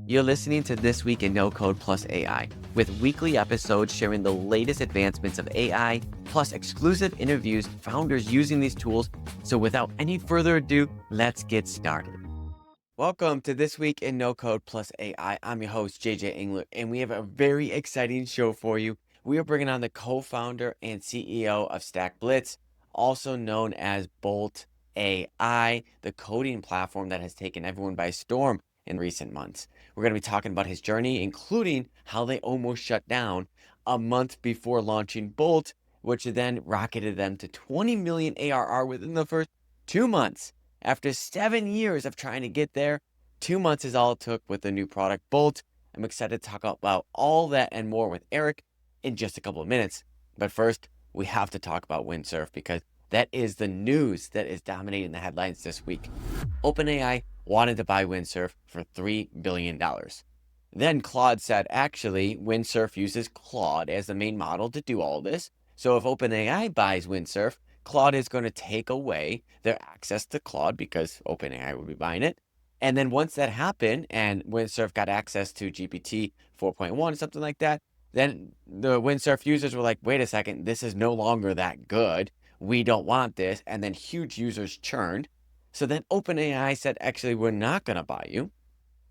You're listening to This Week in No Code plus AI, with weekly episodes sharing the latest advancements of AI, plus exclusive interviews, founders using these tools. So without any further ado, let's get started. Welcome to This Week in No Code plus AI. I'm your host, JJ Englert, and we have a very exciting show for you. We are bringing on the co-founder and CEO of Stack Blitz, also known as Bolt AI, the coding platform that has taken everyone by storm in recent months. We're going to be talking about his journey, including how they almost shut down a month before launching Bolt, which then rocketed them to 20 million ARR within the first 2 months. After 7 years of trying to get there, 2 months is all it took with the new product Bolt. I'm excited to talk about all that and more with Eric in just a couple of minutes. But first, we have to talk about Windsurf because that is the news that is dominating the headlines this week. OpenAI wanted to buy Windsurf for $3 billion. Then Claude said, actually, Windsurf uses Claude as the main model to do all this. So if OpenAI buys Windsurf, Claude is going to take away their access to Claude because OpenAI would be buying it. And then once that happened and Windsurf got access to GPT 4.1, something like that, then the Windsurf users were like, wait a second, this is no longer that good. We don't want this. And then huge users churned. So then OpenAI said, actually, we're not going to buy you.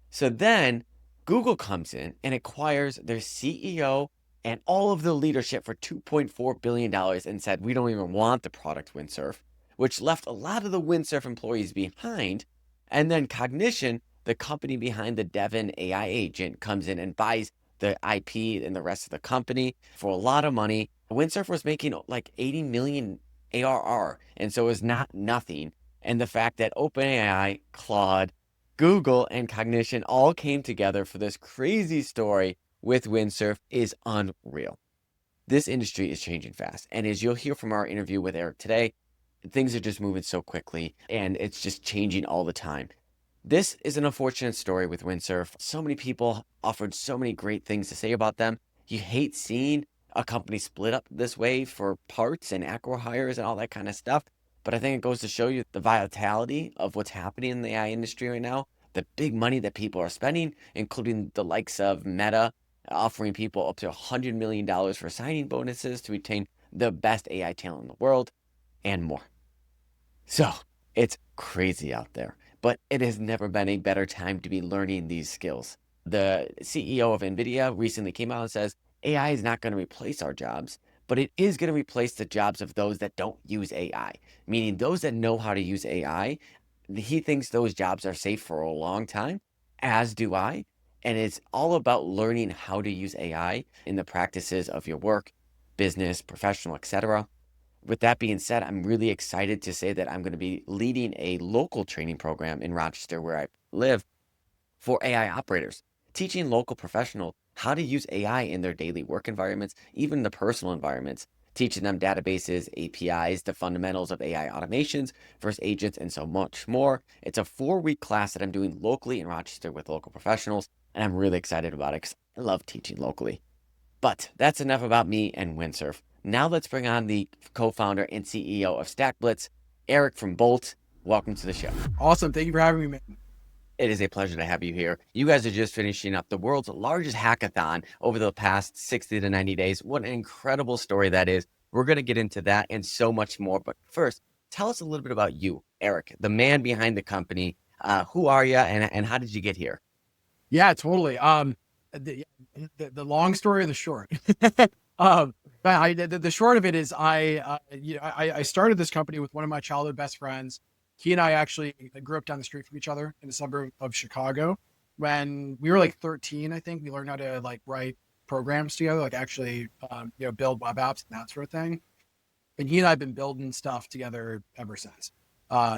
So then Google comes in and acquires their CEO and all of the leadership for $2.4 billion and said, we don't even want the product Windsurf, which left a lot of the Windsurf employees behind. And then Cognition, the company behind the Devin AI agent, comes in and buys the IP and the rest of the company for a lot of money. Windsurf was making like 80 million ARR, and so it was not nothing. And the fact that OpenAI, Claude, Google, and Cognition all came together for this crazy story with Windsurf is unreal. This industry is changing fast. And as you'll hear from our interview with Eric today, things are just moving so quickly and it's just changing all the time. This is an unfortunate story with Windsurf. So many people offered so many great things to say about them. You hate seeing a company split up this way for parts and acqui-hires and all that kind of stuff. But I think it goes to show you the vitality of what's happening in the AI industry right now, the big money that people are spending, including the likes of Meta, offering people up to $100 million for signing bonuses to retain the best AI talent in the world, and more. So it's crazy out there, but it has never been a better time to be learning these skills. The CEO of NVIDIA recently came out and says, AI is not going to replace our jobs, but it is going to replace the jobs of those that don't use AI, meaning those that know how to use AI. He thinks those jobs are safe for a long time, as do I. And it's all about learning how to use AI in the practices of your work, business, professional, etc. With that being said, I'm really excited to say that I'm going to be leading a local training program in Rochester, where I live, for AI operators, teaching local professionals how to use AI in their daily work environments, even the personal environments, teaching them databases, APIs, the fundamentals of AI automations, versus agents, and so much more. It's a 4-week class that I'm doing locally in Rochester with local professionals, and I'm really excited about it because I love teaching locally. But that's enough about me and Windsurf. Now let's bring on the co-founder and CEO of Stack Blitz, Eric from Bolt. Welcome to the show. Awesome. Thank you for having me, man. It is a pleasure to have you here. You guys are just finishing up the world's largest hackathon over the past 60 to 90 days. What an incredible story that is. We're going to get into that and so much more. But first, tell us a little bit about you, Eric, the man behind the company. Who are you and how did you get here? Yeah, totally. The long story or the short. The short of it is I started this company with one of my childhood best friends. He and I actually grew up down the street from each other in the suburb of Chicago. When we were like 13, I think we learned how to like write programs together, like actually build web apps and that sort of thing. And he and I have been building stuff together ever since.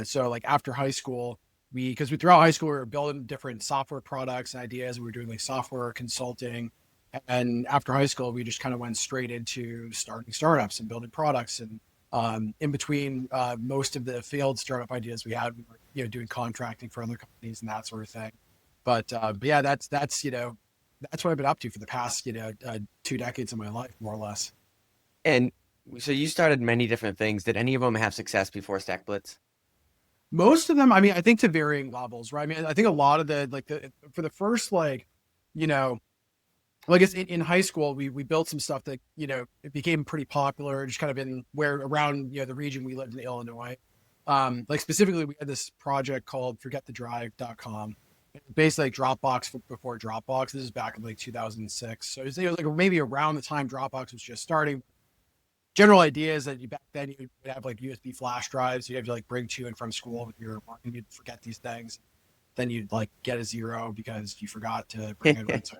So like after high school, because throughout high school we were building different software products and ideas. We were doing like software consulting, and after high school we just kind of went straight into starting startups and building products. And in between most of the failed startup ideas we had, we were doing contracting for other companies and that sort of thing. But yeah, that's what I've been up to for the past 2 decades of my life, more or less. And so you started many different things. Did any of them have success before Stack Blitz? Most of them, I mean, I think to varying levels, right? I mean, I think a lot of for the first, you know, well, I guess in high school, we built some stuff that, it became pretty popular, just kind of in where around, the region we lived in Illinois. Like specifically, we had this project called forgetthedrive.com. Basically like Dropbox before Dropbox. This is back in like 2006. So it was like maybe around the time Dropbox was just starting. General idea is that back then you would have like USB flash drives. You'd have to like bring to and from school with your work, and you'd forget these things. Then you'd like get a 0 because you forgot to bring it.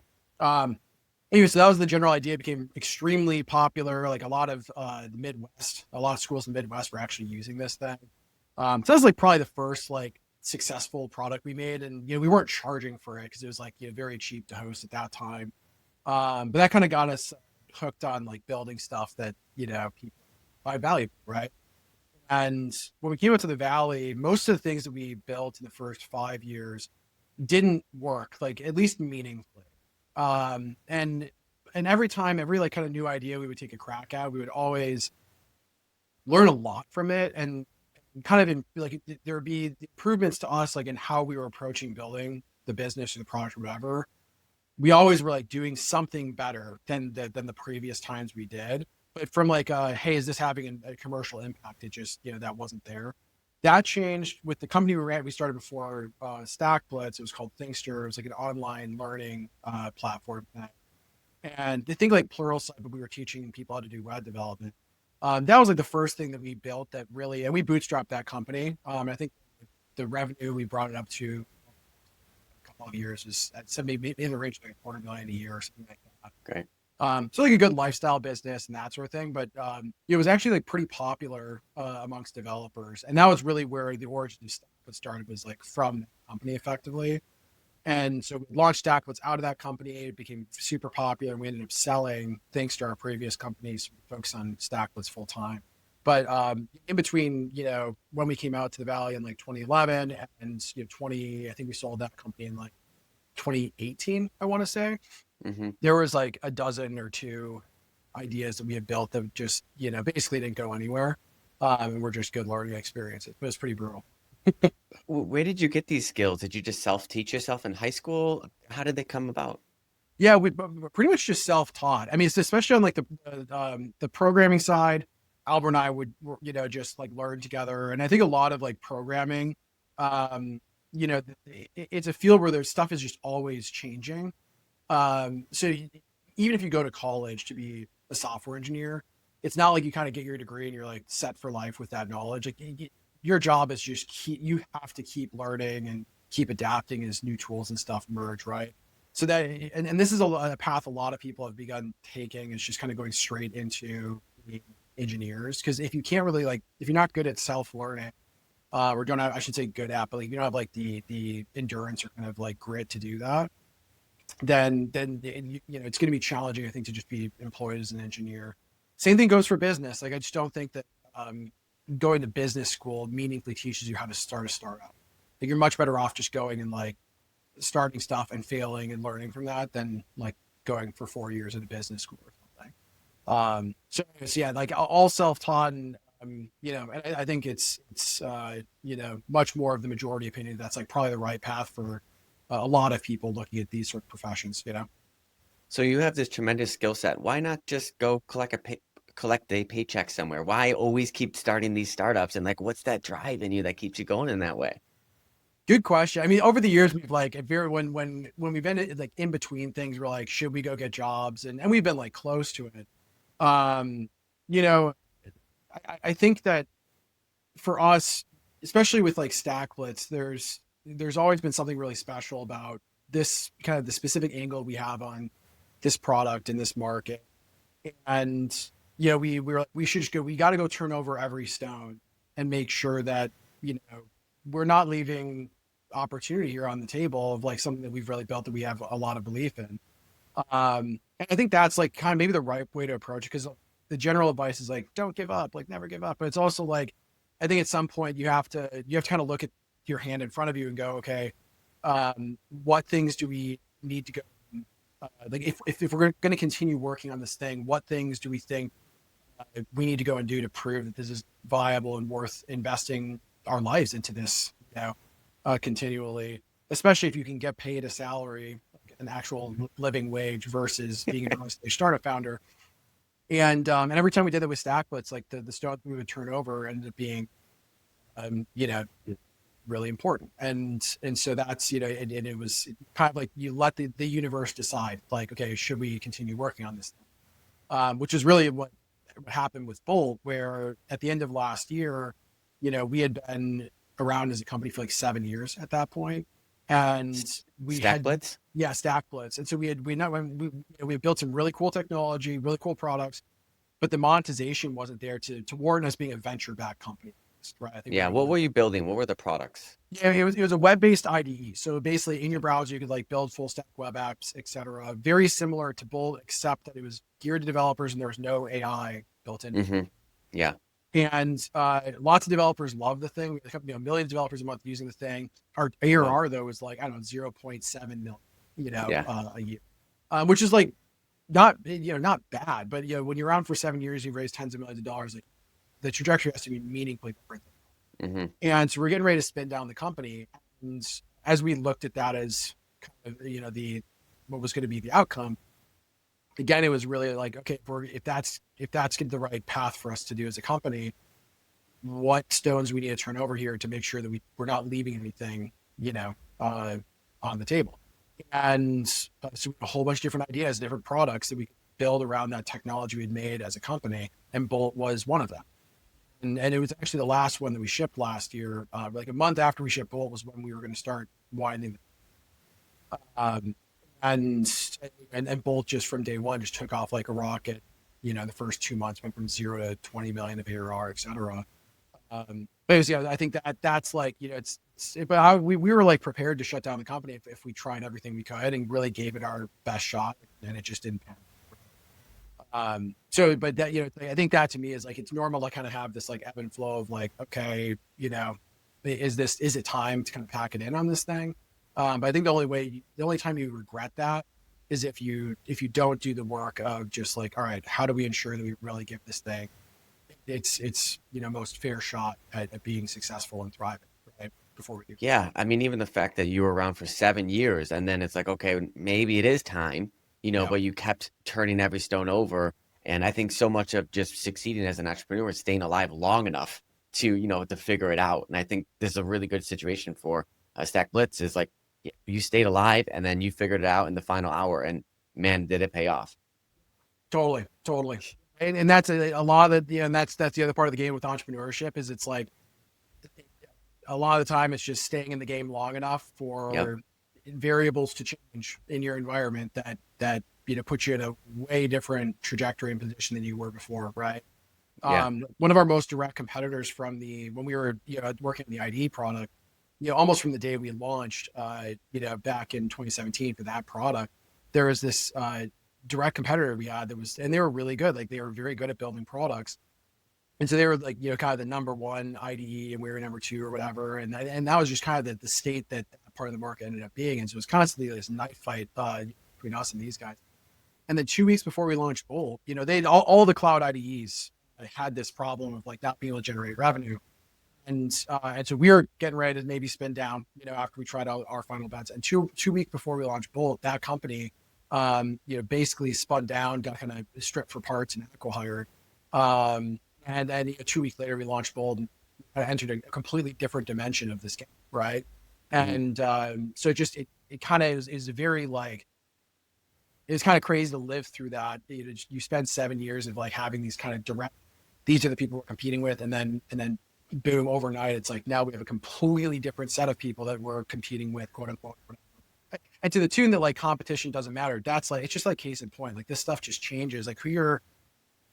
Anyway, so that was the general idea. It became extremely popular. Like a lot of the Midwest, a lot of schools in the Midwest were actually using this thing. So that was like probably the first like successful product we made, and we weren't charging for it because it was like very cheap to host at that time. But that kind of got us hooked on like building stuff that people find valuable, right? And when we came out to the Valley, most of the things that we built in the first 5 years didn't work, like at least meaningfully. And every time, every like kind of new idea we would take a crack at, we would always learn a lot from it, and kind of like there would be improvements to us, like in how we were approaching building the business or the product or whatever. We always were like doing something better than the previous times we did. But from like, hey, is this having a commercial impact? It just, that wasn't there. That changed with the company we started before Stack Blitz. It was called Thinkster. It was like an online learning platform. And they think like Pluralsight, but we were teaching people how to do web development. That was like the first thing that we built that really, and we bootstrapped that company. I think the revenue we brought it up to a couple of years is at maybe in the range of like $250,000 a year or something like that. Great. So like a good lifestyle business and that sort of thing. But it was actually like pretty popular amongst developers. And that was really where the origin of Stack Blitz started, was like from the company effectively. And so we launched Stack Blitz out of that company. It became super popular, and we ended up selling, thanks to our previous companies, focused on Stack Blitz full time. But in between, when we came out to the Valley in like 2011 and 20, I think we sold that company in like 2018, I want to say. Mm-hmm. There was like a dozen or two ideas that we had built that just, basically didn't go anywhere. And were just good learning experiences, but it's pretty brutal. Where did you get these skills? Did you just self-teach yourself in high school? How did they come about? Yeah, we pretty much just self-taught. I mean, it's especially on like the programming side. Albert and I would, just like learn together. And I think a lot of like programming, it's a field where there's stuff is just always changing. So even if you go to college to be a software engineer, it's not like you kind of get your degree and you're like set for life with that knowledge. Like your job is just you have to keep learning and keep adapting as new tools and stuff emerge, right? So that, and this is a path a lot of people have begun taking, is just kind of going straight into engineers. Because if you can't really if you're not good at self-learning, or don't have, I should say good at, but like you don't have like the endurance or kind of like grit to do that, then it's going to be challenging, I think, to just be employed as an engineer. Same thing goes for business. Like I just don't think that going to business school meaningfully teaches you how to start a startup. Like you're much better off just going and like starting stuff and failing and learning from that than like going for 4 years at a business school or something. So yeah, like all self-taught, and and I think it's much more of the majority opinion that's like probably the right path for a lot of people looking at these sort of professions. So you have this tremendous skill set. Why not just go collect a paycheck somewhere? Why always keep starting these startups? And like, what's that drive in you that keeps you going in that way? Good question. I mean, over the years, we've like when we've been like in between things, we're like, should we go get jobs? And we've been like close to it. Um, you know, I think that for us, especially with like Stack Blitz, there's always been something really special about this kind of the specific angle we have on this product in this market. And we should just we got to go turn over every stone and make sure that we're not leaving opportunity here on the table of like something that we've really built that we have a lot of belief in. And I think that's like kind of maybe the right way to approach it, because the general advice is like, don't give up, like never give up. But it's also like, I think at some point you have to kind of look at your hand in front of you and go, okay, what things do we need to go? Like if we're going to continue working on this thing, what things do we think we need to go and do to prove that this is viable and worth investing our lives into this, continually, especially if you can get paid a salary, an actual living wage versus being an early stage startup founder. And every time we did it with Stack Blitz, like the stuff we would turn over ended up being, really important. And so that's, and it was kind of like you let the universe decide, like, okay, should we continue working on this thing? Which is really what happened with Bolt, where at the end of last year, we had been around as a company for like 7 years at that point, and we Stack had Blitz? Stack Blitz, and so we had built some really cool technology, really cool products, but the monetization wasn't there to warrant us being a venture backed company, right? I think Yeah. What were you building? What were the products? yeah, it was a web-based IDE. So basically in your browser, you could like build full stack web apps, etc. Very similar to Bolt, except that it was geared to developers and there was no AI built in. Mm-hmm. Yeah. And lots of developers love the thing. We have a million developers a month using the thing. Our ARR though is like, I don't know, 0.7 million, Yeah. A year, which is like not bad, but when you're around for 7 years, you've raised tens of millions of dollars. Like the trajectory has to be meaningfully different. Mm-hmm. And so we're getting ready to spin down the company. And as we looked at that as kind of, what was going to be the outcome, again, it was really like, okay, if that's the right path for us to do as a company, what stones we need to turn over here to make sure that we're not leaving anything, on the table. And so a whole bunch of different ideas, different products that we could build around that technology we'd made as a company. And Bolt was one of them. And it was actually the last one that we shipped last year. Like a month after we shipped Bolt was when we were going to start winding. And Bolt just from day one just took off like a rocket. The first 2 months went from 0 to 20 million of ARR, et cetera. But it was, I think that's like, but we were like prepared to shut down the company if we tried everything we could and really gave it our best shot, and it just didn't pan. But that, I think that to me is like, it's normal to kind of have this like ebb and flow of like, okay, is it time to kind of pack it in on this thing? But I think the only time you regret that is if you don't do the work of just like, all right, how do we ensure that we really give this thing its most fair shot at being successful and thriving, right? Before we do. Yeah. I mean, even the fact that you were around for 7 years and then it's like, okay, maybe it is time, but you kept turning every stone over. And I think so much of just succeeding as an entrepreneur is staying alive long enough to, to figure it out. And I think this is a really good situation for Stack Blitz is like, you stayed alive and then you figured it out in the final hour, and man, did it pay off. Totally. And that's a lot of and that's the other part of the game with entrepreneurship is it's like a lot of the time it's just staying in the game long enough for variables to change in your environment that puts you in a way different trajectory and position than you were before, right? Yeah. One of our most direct competitors when we were working on the IDE product, almost from the day we launched, back in 2017 for that product, there was this direct competitor we had and they were really good. Like they were very good at building products. And so they were like, kind of the number one IDE and we were number 2 or whatever. And that was just kind of the state that part of the market ended up being. And so it was constantly this knife fight between us and these guys. And then 2 weeks before we launched Bolt, they all the cloud IDEs had this problem of like not being able to generate revenue. And so we were getting ready to maybe spin down, after we tried out our final bets. And two weeks before we launched Bolt, that company, basically spun down, got kind of stripped for parts and acqui-hired. And then 2 weeks later, we launched Bolt and entered a completely different dimension of this game, right? Mm-hmm. And so it kind of is very like, it's kind of crazy to live through that. You spend 7 years of like having these kind of direct, these are the people we're competing with, and then boom, overnight, it's like now we have a completely different set of people that we're competing with, quote unquote. And to the tune that like competition doesn't matter. That's like, it's just like case in point. Like this stuff just changes. Like who you're,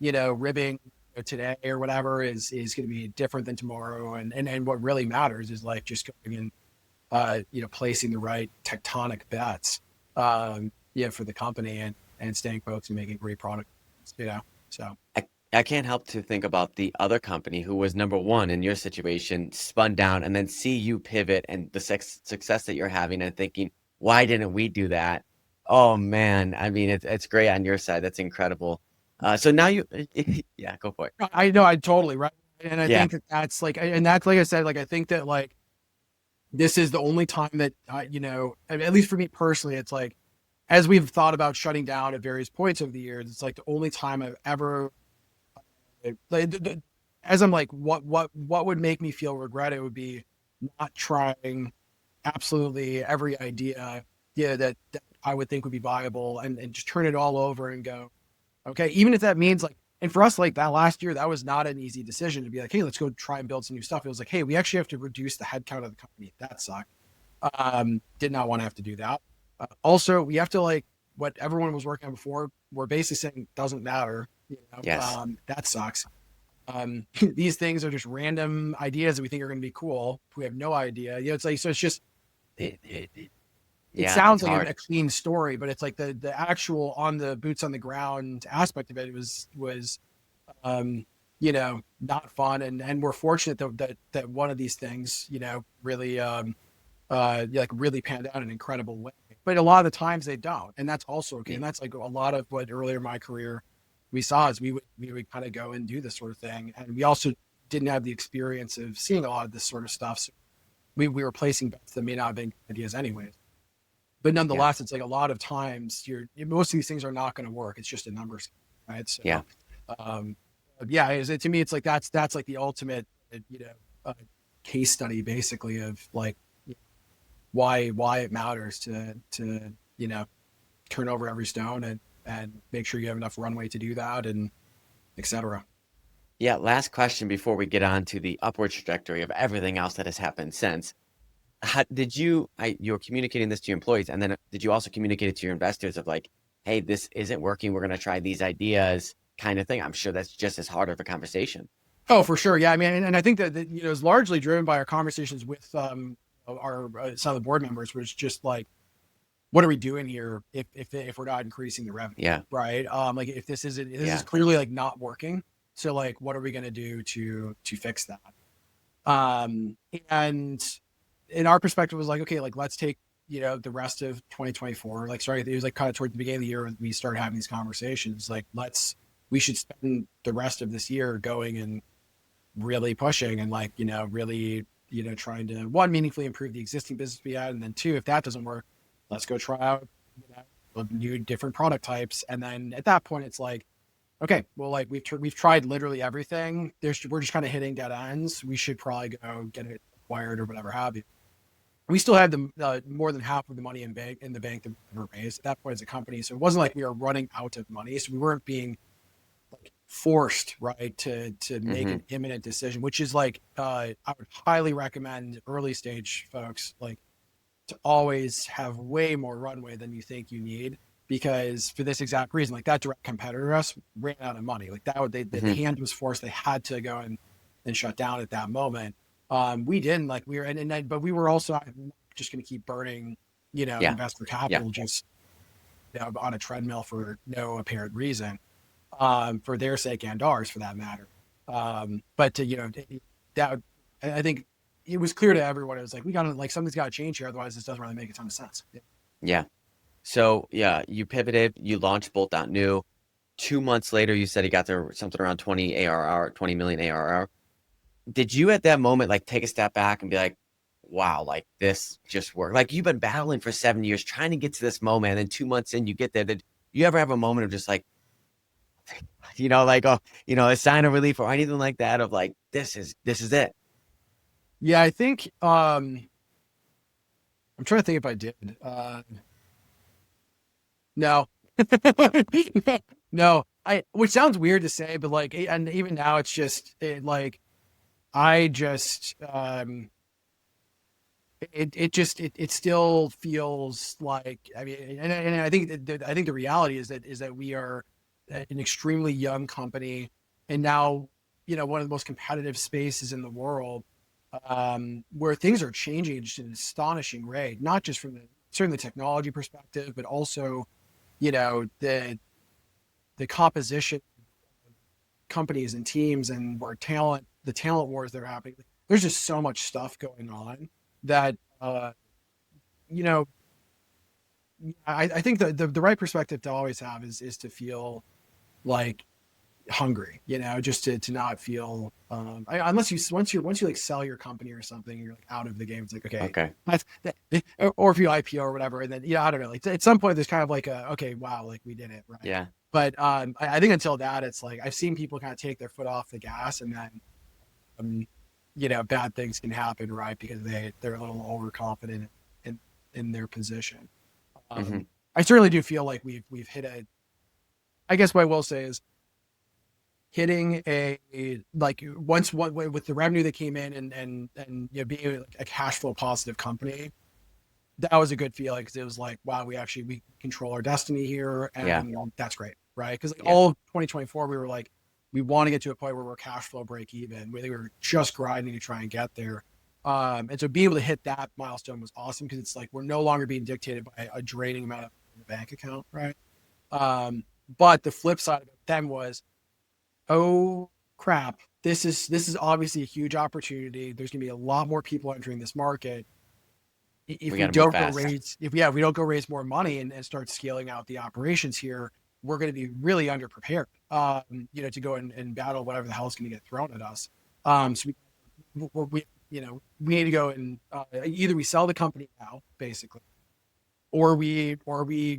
ribbing today or whatever is going to be different than tomorrow. And what really matters is like just going and, placing the right tectonic bets, for the company and staying focused and making great product, so. I can't help to think about the other company who was number one in your situation, spun down, and then see you pivot and the success that you're having and thinking, why didn't we do that? Oh man, I mean, it's great on your side. That's incredible. So now yeah, go for it. I know, I totally, right. And I Yeah. think that that's like, and that's, like I said, like, I think that like, this is the only time that, at least for me personally, it's like, as we've thought about shutting down at various points over the years, it's like the only time I've ever, like, as I'm like, what would make me feel regret? It would be not trying absolutely every idea, that I would think would be viable, and just turn it all over and go, okay, even if that means like, and for us, like that last year, that was not an easy decision to be like, hey, let's go try and build some new stuff. It was like, hey, we actually have to reduce the headcount of the company. That sucked. Did not want to have to do that. Also, we have to like what everyone was working on before. We're basically saying doesn't matter. Yes. That sucks. These things are just random ideas that we think are going to be cool. We have no idea. It's like, so it's just, it Yeah, it's sounds like hard. a clean story, but it's like the actual on the boots on the ground aspect of it was um, not fun. And we're fortunate that one of these things, really, like really panned out in an incredible way. But a lot of the times they don't, and that's also okay. Yeah. And that's like a lot of what earlier in my career we saw is we would kind of go and do this sort of thing, and we also didn't have the experience of seeing a lot of this sort of stuff. So we were placing bets that may not have been ideas anyways. But Yeah. nonetheless, it's like a lot of times most of these things are not going to work. It's just a numbers, right? So, Yeah. um, yeah, to me, it's like that's like the ultimate, uh, case study, basically, of like why it matters to turn over every stone and make sure you have enough runway to do that, and etc. Yeah. Last question before we get on to the upward trajectory of everything else that has happened since. You were communicating this to your employees, and then did you also communicate it to your investors of like, hey, this isn't working, we're going to try these ideas kind of thing? I'm sure that's just as hard of a conversation. Oh, for sure. Yeah. I mean, and I think that it's largely driven by our conversations with our some of the board members, which just like, what are we doing here if we're not increasing the revenue, Yeah. right? Like if this is Yeah. clearly like not working. So like, what are we going to do to fix that? Um, and in our perspective was like, okay, like let's take, the rest of 2024, like, sorry, it was like kind of towards the beginning of the year when we started having these conversations, like we should spend the rest of this year going and really pushing and like, really, trying to one, meaningfully improve the existing business we had. And then two, if that doesn't work, let's go try out, new different product types. And then at that point, it's like, okay, well, like we've tried literally everything. We're just kind of hitting dead ends. We should probably go get it acquired or whatever have you. We still had the more than half of the money in the bank that we ever raised at that point as a company. So it wasn't like we were running out of money. So we weren't being like forced, right, to make Hmm. an imminent decision, which is like, I would highly recommend early stage folks like to always have way more runway than you think you need, because for this exact reason, like that direct competitor to us ran out of money. Like that, the Hmm. hand was forced. They had to go and shut down at that moment. We didn't, like we were, but we were also not just going to keep burning, Yeah. investor Yeah. capital just, on a treadmill for no apparent reason, for their sake and ours for that matter. But to, that, I think it was clear to everyone. It was like, we got to, like, something's got to change here. Otherwise this doesn't really make a ton of sense. Yeah. Yeah. So yeah, you pivoted, you launched Bolt.new. 2 months later, you said you got to something around 20 ARR, 20 million ARR. Did you at that moment like take a step back and be like, wow, like this just worked? Like you've been battling for 7 years trying to get to this moment, and then 2 months in, you get there. Did you ever have a moment of just like, like, oh, a sign of relief or anything like that of like, this is it? Yeah. I think, I'm trying to think if I did, no, no, which sounds weird to say, but like, and even now it's just like, I just, it still feels like, I mean, and I think I think the reality is that we are an extremely young company, and now, one of the most competitive spaces in the world, where things are changing at just an astonishing rate, not just from certainly the technology perspective, but also, the composition of companies and teams, and the talent wars that are happening. There's just so much stuff going on that, you know, I think the right perspective to always have is to feel like hungry, just to not feel, unless once you like sell your company or something, you're like out of the game. It's like, okay, Okay. or if you IPO or whatever, and then, I don't know, like at some point there's kind of like okay, wow, like we did it, right? Yeah. But I think until that, it's like I've seen people kind of take their foot off the gas, and then bad things can happen, right? Because they're a little overconfident in their position. Hmm. I certainly do feel like we've hit I guess what I will say is hitting like once one with the revenue that came in and being like a cash flow positive company, that was a good feeling, because it was like, wow, we control our destiny here, Yeah. and that's great, right? Because like Yeah. all of 2024, we were like, we want to get to a point where we're cash flow break even. We were just grinding to try and get there. And so being able to hit that milestone was awesome, because it's like we're no longer being dictated by a draining amount of the bank account, right? But the flip side of it then was, oh crap, this is obviously a huge opportunity. There's going to be a lot more people entering this market. If We we got to move don't go fast. raise, if we don't go raise more money and start scaling out the operations here, we're going to be really underprepared, to go and battle whatever the hell is going to get thrown at us. So we need to go and either we sell the company now, basically, or we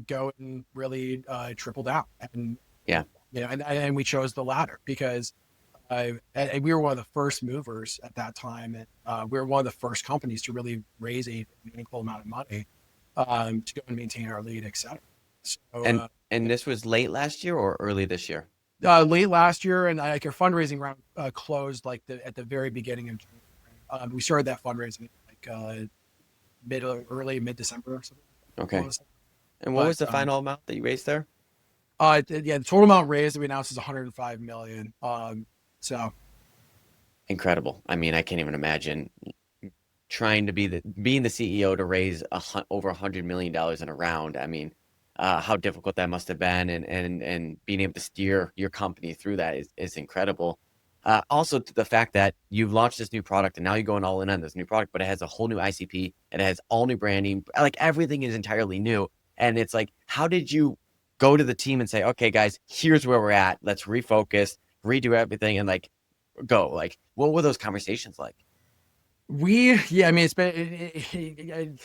go and really triple down, and Yeah. and we chose the latter, because and we were one of the first movers at that time, and we were one of the first companies to really raise a meaningful amount of money to go and maintain our lead, etc. So And this was late last year or early this year? late last year, and like our fundraising round closed like at the very beginning of January. We started that fundraising like mid December or something. Okay. And what was But the final amount that you raised there? the total amount raised that we announced is 105 million. So Incredible. I mean, I can't even imagine trying to being the CEO to raise over $100 million in a round. I mean, how difficult that must have been, and being able to steer your company through that is incredible. Also, to the fact that you've launched this new product and now you're going all in on this new product, but it has a whole new ICP, it has all new branding, like everything is entirely new. And it's like, how did you go to the team and say, okay, guys, here's where we're at, let's refocus, redo everything, and like go? Like, what were those conversations like? I mean, it's been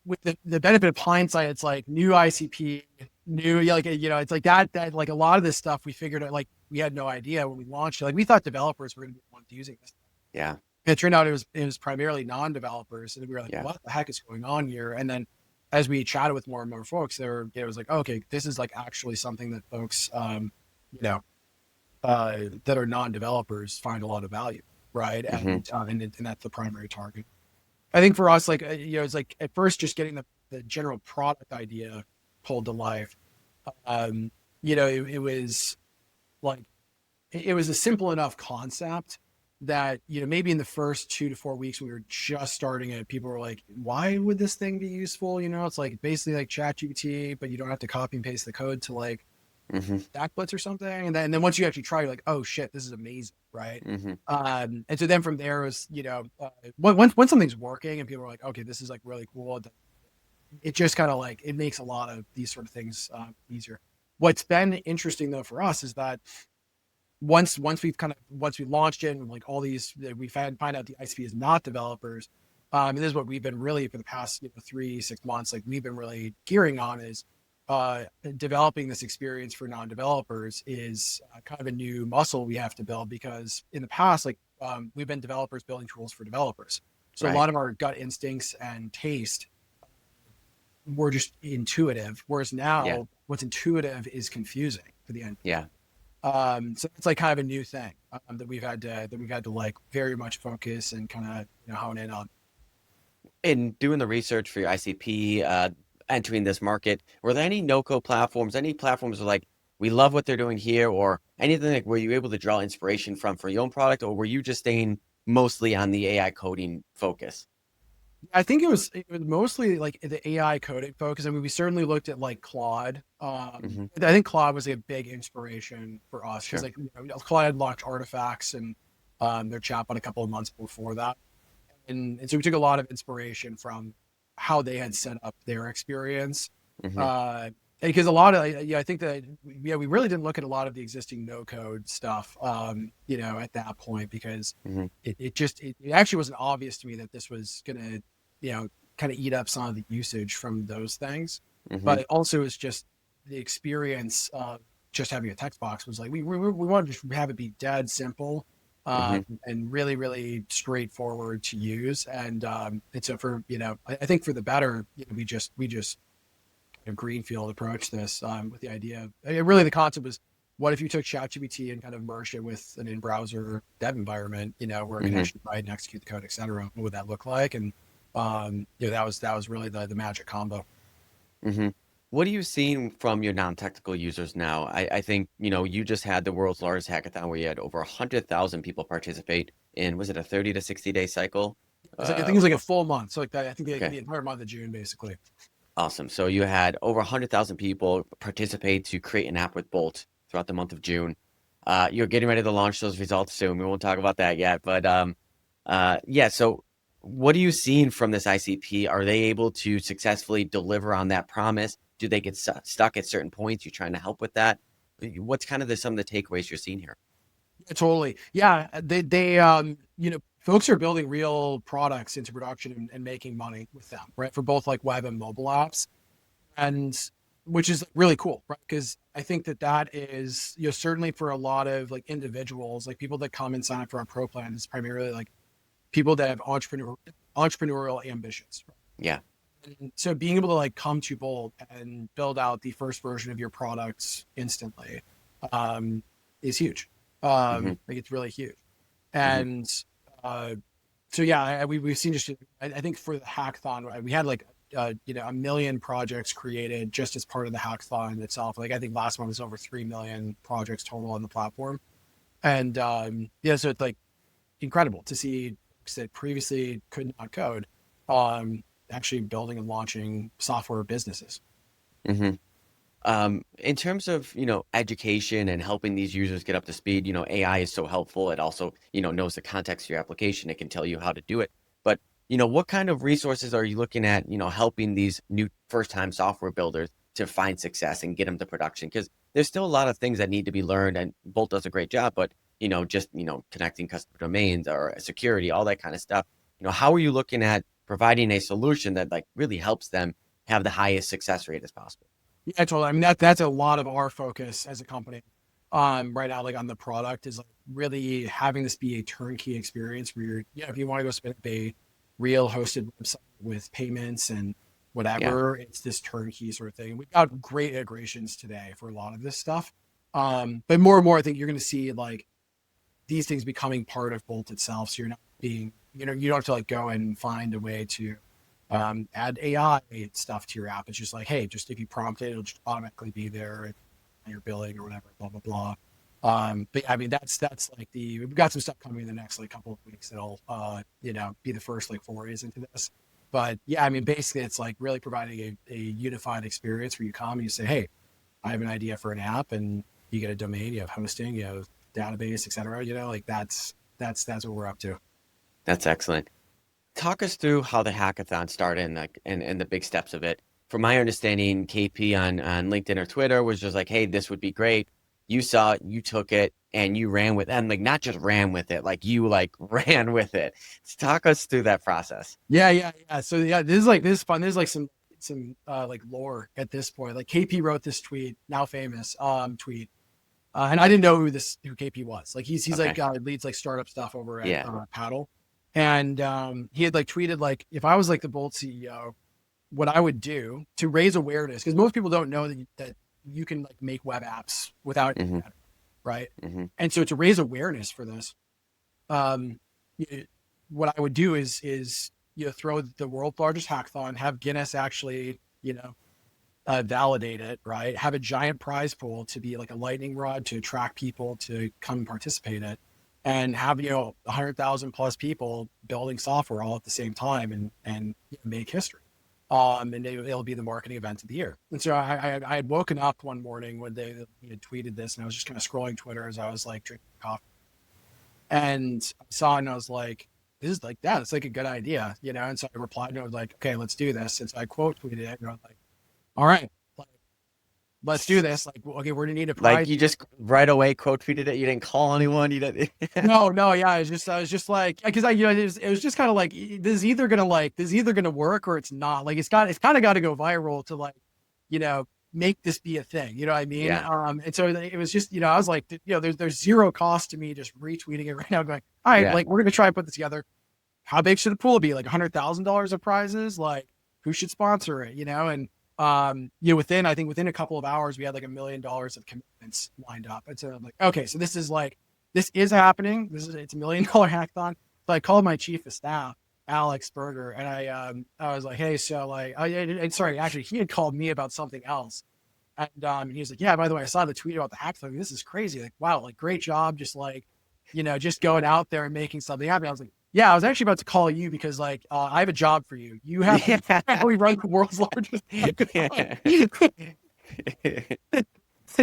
with the benefit of hindsight, it's like new ICP, new, like, it's like that like a lot of this stuff we figured out, like we had no idea when we launched it. Like we thought developers were going to be the ones using this. Yeah. It turned out it was primarily non-developers, and we were like, Yeah. what the heck is going on here? And then as we chatted with more and more folks, it was like, okay, this is like actually something that folks, that are non-developers find a lot of value, right? Hmm. And that's the primary target. I think for us, like, it's like at first just getting the general product idea pulled to life. It was like, it was a simple enough concept that, maybe in the first 2 to 4 weeks we were just starting it, people were like, why would this thing be useful? It's like basically like ChatGPT, but you don't have to copy and paste the code to like Hmm. Stack Blitz or something. And then once you actually try, you're like, oh shit, this is amazing, right? Hmm. And so then from there was, when something's working and people are like, okay, this is like really cool, it just kind of like, it makes a lot of these sort of things easier. What's been interesting though for us is that once we launched it, and like all these, we find out the ICP is not developers. And this is what we've been really for the past 3-6 months, like we've been really gearing on, is developing this experience for non-developers is kind of a new muscle we have to build, because in the past, like we've been developers building tools for developers. So a Right. lot of our gut instincts and taste were just intuitive, whereas Yeah. now what's intuitive is confusing for the end. Yeah. So it's like kind of a new thing that we've had to like very much focus and kind of hone in on. In doing the research for your ICP, entering this market, were there any no-code platforms, any platforms where like, we love what they're doing here, or anything like, were you able to draw inspiration from for your own product, or were you just staying mostly on the AI coding focus? I think it was mostly like the AI coding focus. I mean, we certainly looked at like Claude. Hmm. I think Claude was a big inspiration for us, because Sure. like Claude had launched Artifacts and their chatbot a couple of months before that, and so we took a lot of inspiration from how they had set up their experience. Hmm. Uh, because a lot of, I think that, we really didn't look at a lot of the existing no code stuff, at that point, because Hmm. it actually wasn't obvious to me that this was going to, kind of eat up some of the usage from those things. Hmm. But also it's just the experience of just having a text box was like, we wanted to just have it be dead simple, Hmm. and really, really straightforward to use. And so for, I think for the better, we just greenfield approach this, with the idea of, really the concept was, what if you took ChatGPT and kind of merged it with an in-browser dev environment, where it can Hmm. actually write and execute the code, et cetera. What would that look like? And that was really the magic combo. Hmm. What are you seeing from your non-technical users now? I think, you just had the world's largest hackathon where you had over 100,000 people participate in, was it a 30 to 60-day cycle? I think it's like a full month. So like that, I think Okay. the entire month of June, basically. Awesome. So you had over 100,000 people participate to create an app with Bolt throughout the month of June. You're getting ready to launch those results soon. We won't talk about that yet, but yeah. So what are you seeing from this ICP? Are they able to successfully deliver on that promise? Do they get stuck at certain points? You're trying to help with that. What's kind of some of the takeaways you're seeing here? Yeah, totally. Yeah. Folks are building real products into production, and making money with them, right? For both like web and mobile apps. And which is really cool, right? Because I think that is, certainly for a lot of like individuals, like people that come and sign up for our pro plan, is primarily like people that have entrepreneurial ambitions. Yeah. Right? And so being able to like come to Bolt and build out the first version of your products instantly, um, is huge. Hmm. Like it's really huge. Hmm. And uh, so yeah, we've seen just, I think for the hackathon, we had like, a million projects created just as part of the hackathon itself. Like I think last one was over 3 million projects total on the platform. And so it's like incredible to see folks that previously could not code, actually building and launching software businesses. Hmm. In terms of, education and helping these users get up to speed, AI is so helpful. It also, knows the context of your application. It can tell you how to do it. But, what kind of resources are you looking at, helping these new first-time software builders to find success and get them to production? Because there's still a lot of things that need to be learned, and Bolt does a great job, but, just, connecting customer domains or security, all that kind of stuff. How are you looking at providing a solution that like really helps them have the highest success rate as possible? Yeah, totally. I mean, that's a lot of our focus as a company, right now, like on the product, is like really having this be a turnkey experience where you're, if you want to go spin up a real hosted website with payments and Yeah. whatever, it's this turnkey sort of thing. We've got great integrations today for a lot of this stuff. But more and more, I think you're going to see like these things becoming part of Bolt itself. So you're not being, you don't have to like go and find a way to, add AI stuff to your app. It's just like, hey, just if you prompt it, it'll just automatically be there and your billing or whatever, blah blah blah. But I mean, that's like we've got some stuff coming in the next like couple of weeks that'll, be the first like forays into this. But yeah, I mean, basically, it's like really providing a unified experience where you come and you say, hey, I have an idea for an app, and you get a domain, you have hosting, you have database, et cetera. Like that's what we're up to. That's excellent. Talk us through how the hackathon started and like and the big steps of it. From my understanding, KP on LinkedIn or Twitter was just like, "Hey, this would be great." You saw it, you took it, and you ran with, and like not just ran with it, like you like ran with it. Talk us through that process. Yeah. So yeah, this is fun. There's like some like lore at this point. Like KP wrote this tweet, now famous tweet, and I didn't know who KP was. Like he's like, Okay. leads like startup stuff over at Yeah. Paddle, and he had like tweeted like, if I was like the Bolt CEO, what I would do to raise awareness, because most people don't know that you can like make web apps without Hmm. internet, right? Hmm. And so to raise awareness for this, um, what I would do is throw the world's largest hackathon, have Guinness actually validate it, right? Have a giant prize pool to be like a lightning rod to attract people to come and participate in it, and have 100,000 plus people building software all at the same time, and make history. And it'll be the marketing event of the year. And so I had woken up one morning when they had tweeted this, and I was just kind of scrolling Twitter as I was like drinking coffee, and I saw it, and I was like, this is like, yeah, it's like a good idea, And so I replied, and I was like, okay, let's do this. And so I quote tweeted it, and I was like, all right, like, let's do this. Like, okay, we're gonna need a Like prize. you just right away quote tweeted it. You didn't call anyone. You didn't. No, yeah. I was just like, because it was just kind of like, this is either gonna work or it's not. Like, it's kind of got to go viral to like, you know, make this be a thing. You know what I mean? Yeah. And so it was just, I was like, there's zero cost to me just retweeting it right now, going, all right, Yeah. like we're gonna try and put this together. How big should the pool be? Like $100,000 of prizes? Like who should sponsor it? And within a couple of hours, we had like $1 million of commitments lined up. And so I'm like, okay, so this is happening. It's $1 million hackathon. So I called my chief of staff, Alex Berger, and I was like, hey, so like, sorry, actually, he had called me about something else. And he was like, yeah, by the way, I saw the tweet about the hackathon. This is crazy. Like, wow, like great job. Just like, just going out there and making something happen. I was like, yeah, I was actually about to call you because like, I have a job for you. You have we run the world's largest hackathon.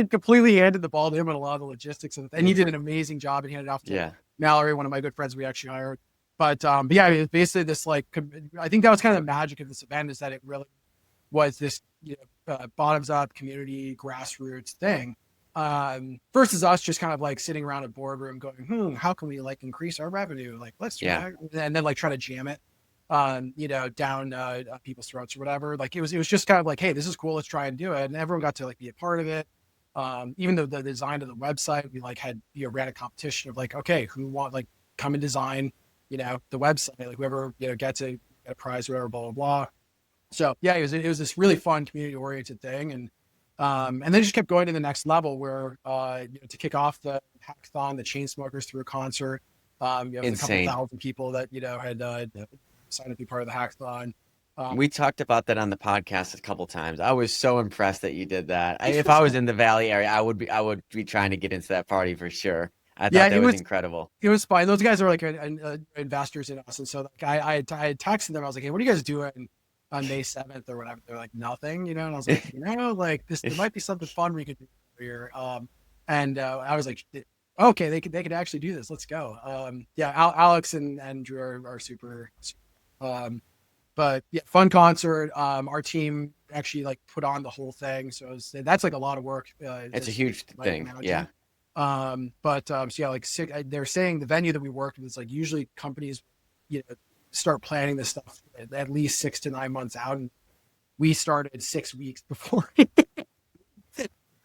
Completely handed the ball to him on a lot of the logistics and he did an amazing job and handed it off to Mallory, one of my good friends we actually hired. But yeah, it was basically this like, I think that was kind of the magic of this event, is that it really was this bottoms up community grassroots thing, versus us just kind of like sitting around a boardroom going, how can we like increase our revenue? Like let's do that. And then like try to jam it down people's throats or whatever. Like it was just kind of like, hey, this is cool, let's try and do it. And everyone got to like be a part of it. Even though the design of the website, we like had ran a competition of like, okay, who want like come and design the website, like whoever gets a prize or whatever, blah blah blah. So yeah, it was this really fun community oriented thing, and then just kept going to the next level where to kick off the hackathon, the Chainsmokers threw a concert. A couple thousand people that had signed up to be part of the hackathon. We talked about that on the podcast a couple times. I was so impressed that you did that. If I was in the Valley area, I would be trying to get into that party for sure. I thought that was incredible. It was fine. Those guys are like investors in us, and so like I had texted them. I was like, hey, what are you guys doing on May 7th or whatever? They're like, nothing, and I was like, like this, there might be something fun we could do here. I was like, okay, they could actually do this. Let's go. Alex and Andrew are super. But yeah, fun concert. Our team actually like put on the whole thing, so that's like a lot of work. It's a huge thing. Yeah. So yeah, like they're saying the venue that we worked with is like usually companies, start planning this stuff at least 6 to 9 months out, and we started 6 weeks before.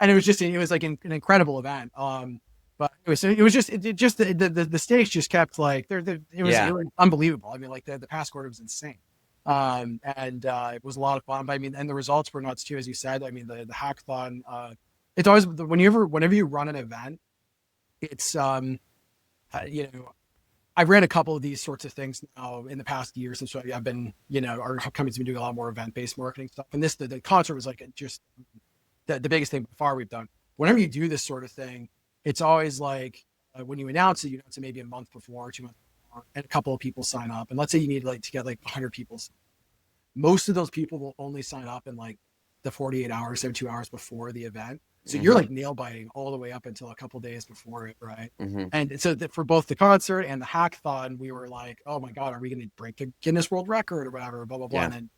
And it was like an incredible event. But it was just the stakes just kept like it was unbelievable. I mean, like the pass order was insane. It was a lot of fun. But I mean, and the results were nuts too, as you said. I mean, the hackathon, it's always whenever you run an event, it's I've ran a couple of these sorts of things now in the past year since I've been, our company's been doing a lot more event-based marketing stuff. And the concert was like just the biggest thing by far we've done. Whenever you do this sort of thing, it's always like when you announce it maybe a month before, 2 months before, and a couple of people sign up. And let's say you need to get like 100 people. Most of those people will only sign up in like the 48 hours, 72 hours before the event. So you're like nail biting all the way up until a couple of days before it, right? And so for both the concert and the hackathon, we were like, oh my God, are we going to break a Guinness World Record or whatever, blah, blah, blah. And then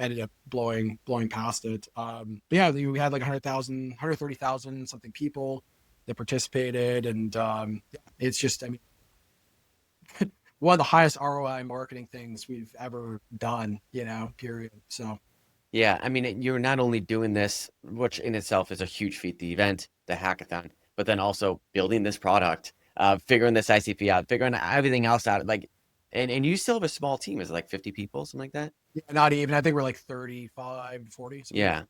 ended up blowing past it. But yeah, we had like 130,000 something people that participated. And it's just, I mean, one of the highest ROI marketing things we've ever done, period. So. Yeah, I mean, you're not only doing this, which in itself is a huge feat, the event, the hackathon, but then also building this product, figuring this ICP out, figuring everything else out. Like, and you still have a small team. Is it like 50 people, something like that? Yeah, not even. I think we're like 35, 40. Yeah.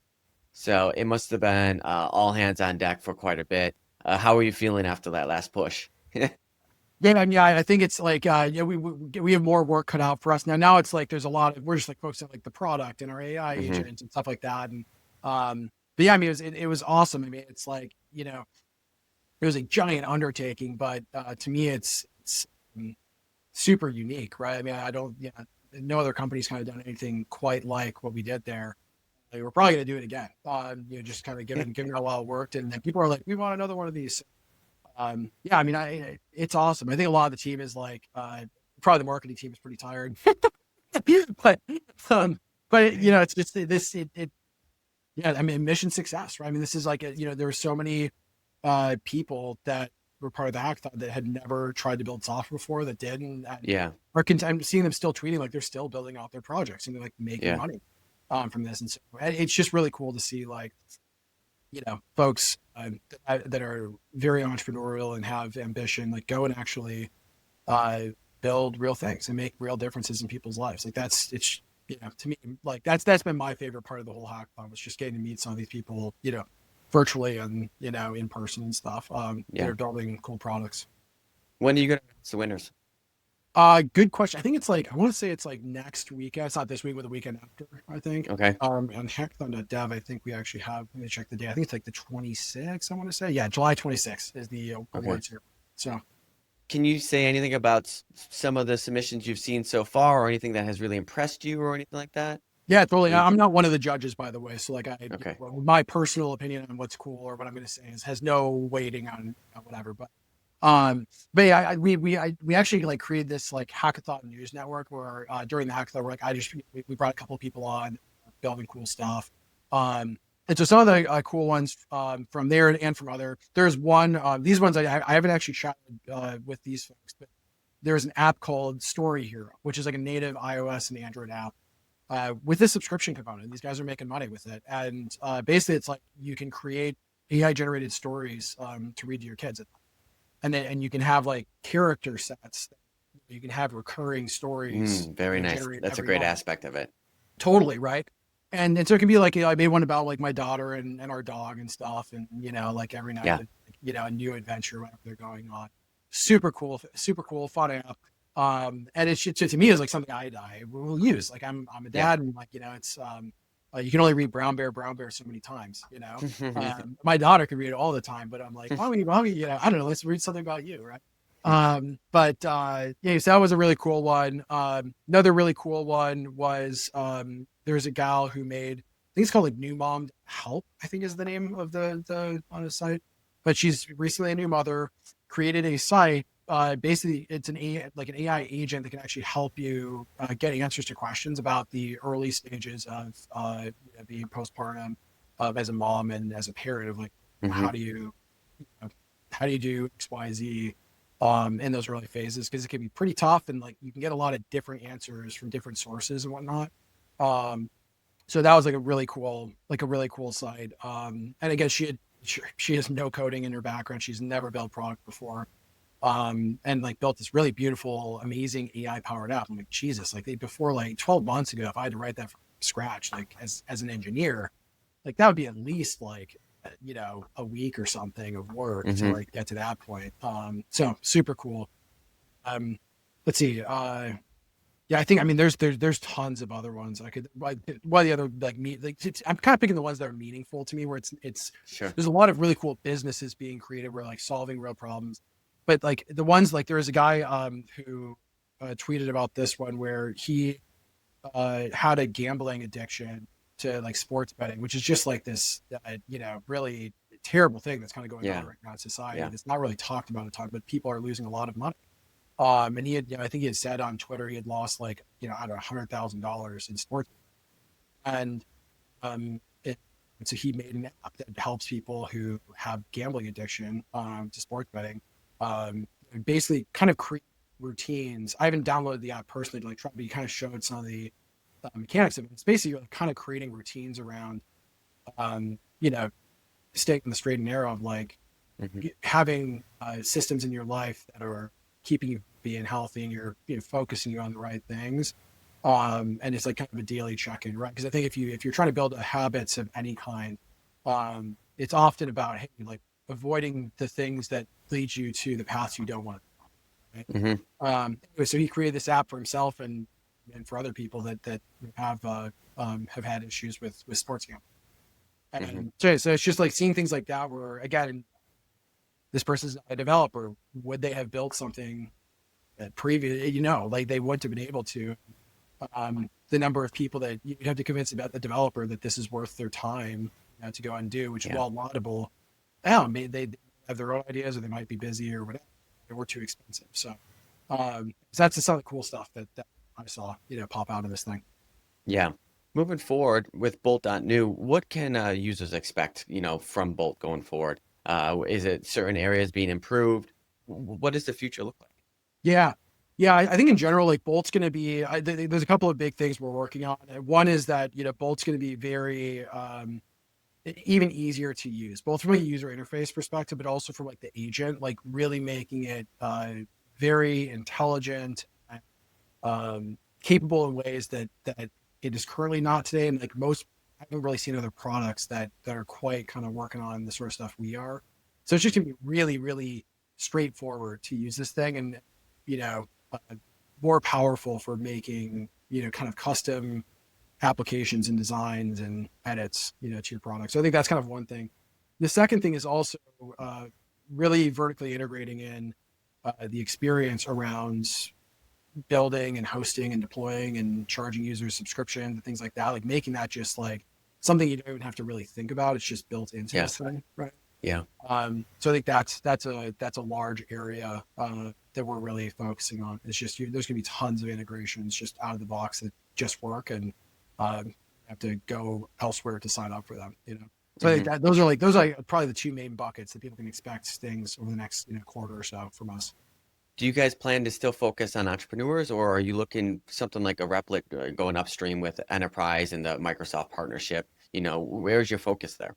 So it must have been all hands on deck for quite a bit. How are you feeling after that last push? Yeah, I mean, I think it's like, we have more work cut out for us now. Now it's like, there's a lot of, we're just like focusing on like the product and our AI agents and stuff like that. And, but yeah, I mean, it was awesome. I mean, it's like, it was a giant undertaking, but, to me, it's super unique, right? I mean, no other company's kind of done anything quite like what we did there. Like, we're probably going to do it again. Just kind of giving it a lot of work. And then people are like, we want another one of these. Yeah, I mean, it's awesome. I think a lot of the team is like, probably the marketing team is pretty tired, but it's just this, Yeah, I mean, mission success, right? I mean, this is like, there were so many people that were part of the hackathon that had never tried to build software before that did, and Yeah. I'm seeing them still tweeting like they're still building out their projects and they're like making Yeah. money from this, and so it's just really cool to see like folks that are very entrepreneurial and have ambition like go and actually uh, build real things and make real differences in people's lives. Like it's to me, like that's been my favorite part of the whole hackathon, was just getting to meet some of these people, virtually and in person and stuff. That Yeah. are building cool products. When are you going to announce the winners? Good question. I think it's like, I want to say it's like next weekend. It's not this week, but the weekend after, I think. Okay. On hackathon.dev, I think we actually have, let me check the day. I think it's like the 26th, I want to say. Yeah, July 26th is the awards here. So Can you say anything about some of the submissions you've seen so far, or anything that has really impressed you, or anything like that? yeah, totally. I'm not one of the judges, by the way. So like Okay. my personal opinion on what's cool or what I'm going to say has no weighting on whatever. But yeah, we actually like created this like hackathon news network where during the hackathon, we're like, we brought a couple of people on building cool stuff. And so some of the cool ones from there and from there's one, these ones I haven't actually chatted with these folks, but there's an app called Story Hero, which is like a native iOS and Android app with this subscription component. These guys are making money with it. And basically it's like you can create AI generated stories to read to your kids. And you can have like character sets. You can have recurring stories. Very nice. That's a great aspect of it. Totally, right? And so it can be like, I made one about like my daughter and our dog and stuff, and like every night, a new adventure whenever they're going on. Super cool, fun app. And it's to me is like something I will use. Like I'm a dad, and like it's you can only read Brown Bear so many times. My daughter can read it all the time, but I'm like, why don't we I don't know, let's read something about you, right? So that was a really cool one. Another really cool one was there's a gal who made, I think it's called like New Mom Help, I think is the name of the on the site. But she's recently a new mother, created a site. Basically, it's an AI agent that can actually help you get answers to questions about the early stages of being postpartum, as a mom and as a parent, of like how do you do X, Y, Z in those early phases, because it can be pretty tough and like you can get a lot of different answers from different sources and whatnot. So that was like a really cool site. And again, she has no coding in her background. She's never built product before. And like built this really beautiful, amazing AI powered app. I'm like, Jesus, like before like 12 months ago, if I had to write that from scratch, like as an engineer, like that would be at least like, a week or something of work to like get to that point. So super cool. Let's see. Yeah, I think, I mean, there's tons of other ones I could, like, one of the other, like, I'm kind of picking the ones that are meaningful to me, where it's, Sure. there's a lot of really cool businesses being created where like solving real problems, but like the ones, like there was a guy who tweeted about this one where he had a gambling addiction to like sports betting, which is just like this, really terrible thing that's kind of going on right now in society. It's not really talked about a ton, but people are losing a lot of money. And he had, I think he had said on Twitter, he had lost like, I don't know, $100,000 in sports. And, so he made an app that helps people who have gambling addiction, to sports betting, basically kind of create routines. I haven't downloaded the app personally to like try, but he kind of showed some of the mechanics of it. It's basically like kind of creating routines around, staying in the straight and narrow of like having systems in your life that are keeping you being healthy, and you're focusing you on the right things. And it's like kind of a daily check-in, right? Because I think if you're trying to build habits of any kind, it's often about, hey, like avoiding the things that lead you to the paths you don't want to, right? Anyway, so he created this app for himself and for other people that have had issues with sports gambling. And so it's just like seeing things like that where, again, this person's a developer. Would they have built something that like they wouldn't have been able to? The number of people that you have to convince about the developer that this is worth their time to go and do, which is while laudable, maybe they have their own ideas, or they might be busy or whatever. They were too expensive. So that's just some of the cool stuff that I saw, pop out of this thing. Yeah. Moving forward with Bolt.new, what can users expect, from Bolt going forward? Is it certain areas being improved? What does the future look like? Yeah. Yeah. I think in general, like Bolt's going to be, there's a couple of big things we're working on. And one is that, Bolt's going to be very, even easier to use, both from a user interface perspective, but also from like the agent, like really making it, very intelligent, capable in ways that it is currently not today. And like I haven't really seen other products that are quite kind of working on the sort of stuff we are. So it's just gonna be really, really straightforward to use this thing, and you know, uh, more powerful for making kind of custom applications and designs and edits to your product. So I think that's kind of one thing. The second thing is also really vertically integrating in the experience around building and hosting and deploying and charging users subscription and things like that, like making that just like something you don't even have to really think about. It's just built into Yeah. this thing, right? Yeah. So I think that's a large area that we're really focusing on. It's just there's gonna be tons of integrations just out of the box that just work, and have to go elsewhere to sign up for them. So I think that those are probably the two main buckets that people can expect things over the next quarter or so from us. Do you guys plan to still focus on entrepreneurs, or are you looking something like a Replit going upstream with enterprise and the Microsoft partnership? Where's your focus there?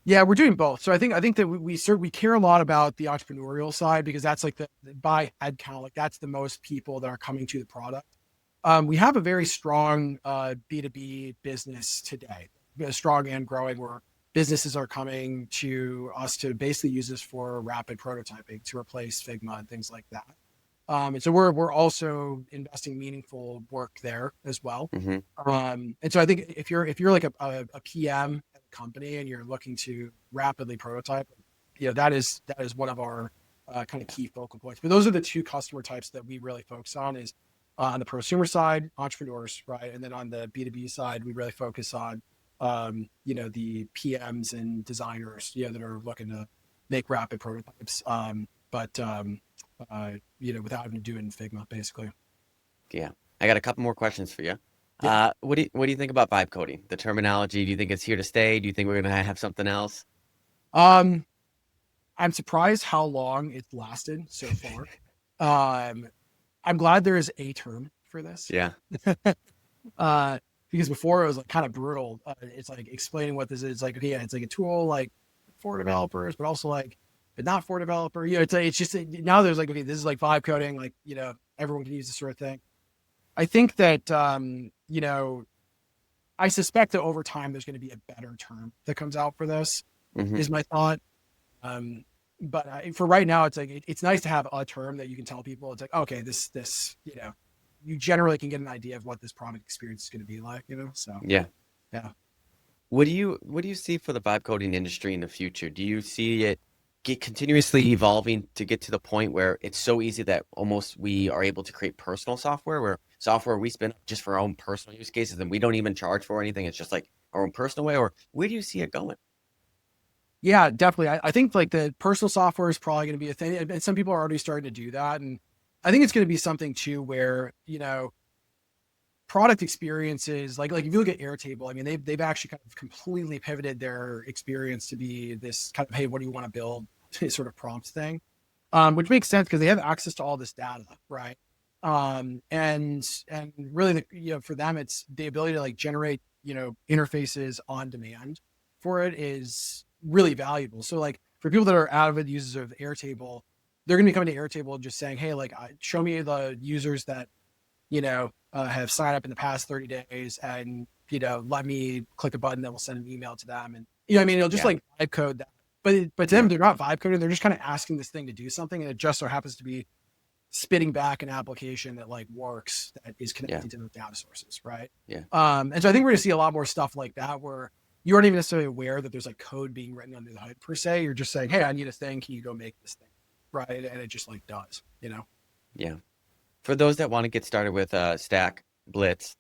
Yeah, we're doing both. So I think that we care a lot about the entrepreneurial side, because that's like the by head count, like that's the most people that are coming to the product. We have a very strong B2B business today, strong and growing, where businesses are coming to us to basically use this for rapid prototyping to replace Figma and things like that. And so we're also investing meaningful work there as well. Hmm. And so I think if you're like a PM at a company and you're looking to rapidly prototype, that is one of our kind of key focal points. But those are the two customer types that we really focus on, is on the prosumer side, entrepreneurs, right? And then on the B2B side, we really focus on the PMs and designers, that are looking to make rapid prototypes. Without having to do it in Figma, basically. Yeah. I got a couple more questions for you. Yeah. What do you think about vibe coding? The terminology, do you think it's here to stay? Do you think we're gonna have something else? Um, I'm surprised how long it's lasted so far. Um, I'm glad there is a term for this. Yeah. Because before it was like kind of brutal. It's like explaining what this is. It's like, okay, yeah, it's like a tool like for developers, but also like, but not for developer. It's just now there's like, okay, this is like vibe coding, like, everyone can use this sort of thing. I think that, I suspect that over time there's going to be a better term that comes out for this, Hmm. is my thought. But for right now, it's like it's nice to have a term that you can tell people. It's like, okay, this you generally can get an idea of what this product experience is going to be like. So Yeah. yeah. What do you see for the vibe coding industry in the future? Do you see it get continuously evolving to get to the point where it's so easy that almost we are able to create personal software, where software we spin up just for our own personal use cases and we don't even charge for anything? It's just like our own personal way, or where do you see it going? Yeah, definitely. I think like the personal software is probably going to be a thing, and some people are already starting to do that. And I think it's going to be something too, where product experiences, like if you look at Airtable, I mean they've actually kind of completely pivoted their experience to be this kind of, hey, what do you want to build, sort of prompt thing, which makes sense because they have access to all this data, right? And really, for them, it's the ability to like generate interfaces on demand for it is really valuable. So like for people that are avid users of Airtable, they're going to be coming to Airtable and just saying, hey, like show me the users that have signed up in the past 30 days, and let me click a button that will send an email to them, and what I mean, it'll just Yeah. like vibe code that. But to them, they're not vibe coding. They're just kind of asking this thing to do something, and it just so happens to be spitting back an application that like works, that is Yeah. connected to the data sources, right? Yeah. And so I think we're gonna see a lot more stuff like that, where you aren't even necessarily aware that there's like code being written under the hood per se. You're just saying, hey, I need a thing. Can you go make this thing? Right. And it just like does. Yeah. For those that want to get started with Stack, Blitz,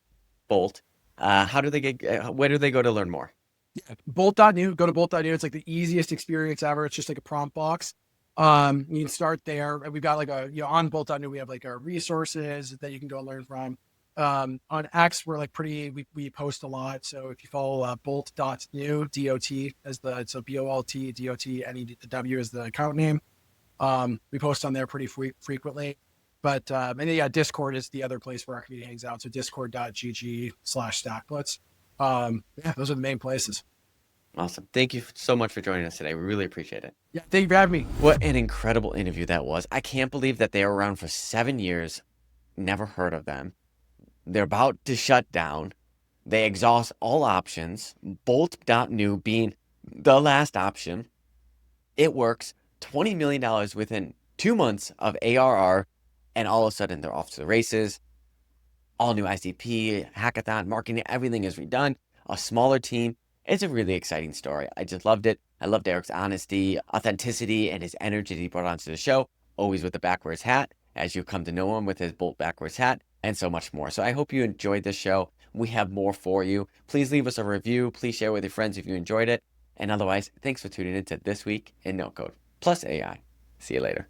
Bolt, how do they where do they go to learn more? Yeah. Bolt.new, go to Bolt.new. It's like the easiest experience ever. It's just like a prompt box. You can start there. We've got like on Bolt.new, we have like our resources that you can go and learn from. On X, we're like we post a lot. So if you follow bolt.new, DOT as so BOLT.DOT, is the account name. We post on there pretty frequently. But and then, yeah, Discord is the other place where our community hangs out. So discord.gg/Stack Blitz. Yeah, those are the main places. Awesome. Thank you so much for joining us today. We really appreciate it. Yeah, thank you for having me. What an incredible interview that was. I can't believe that they were around for 7 years. Never heard of them. They're about to shut down. They exhaust all options, Bolt.new being the last option. It works. $20 million within 2 months of ARR, and all of a sudden they're off to the races. All new ICP, hackathon, marketing, everything is redone. A smaller team. It's a really exciting story. I just loved it. I loved Eric's honesty, authenticity, and his energy that he brought onto the show, always with the backwards hat, as you come to know him with his Bolt backwards hat, and so much more. So I hope you enjoyed this show. We have more for you. Please leave us a review. Please share with your friends if you enjoyed it. And otherwise, thanks for tuning in to This Week in No Code plus AI. See you later.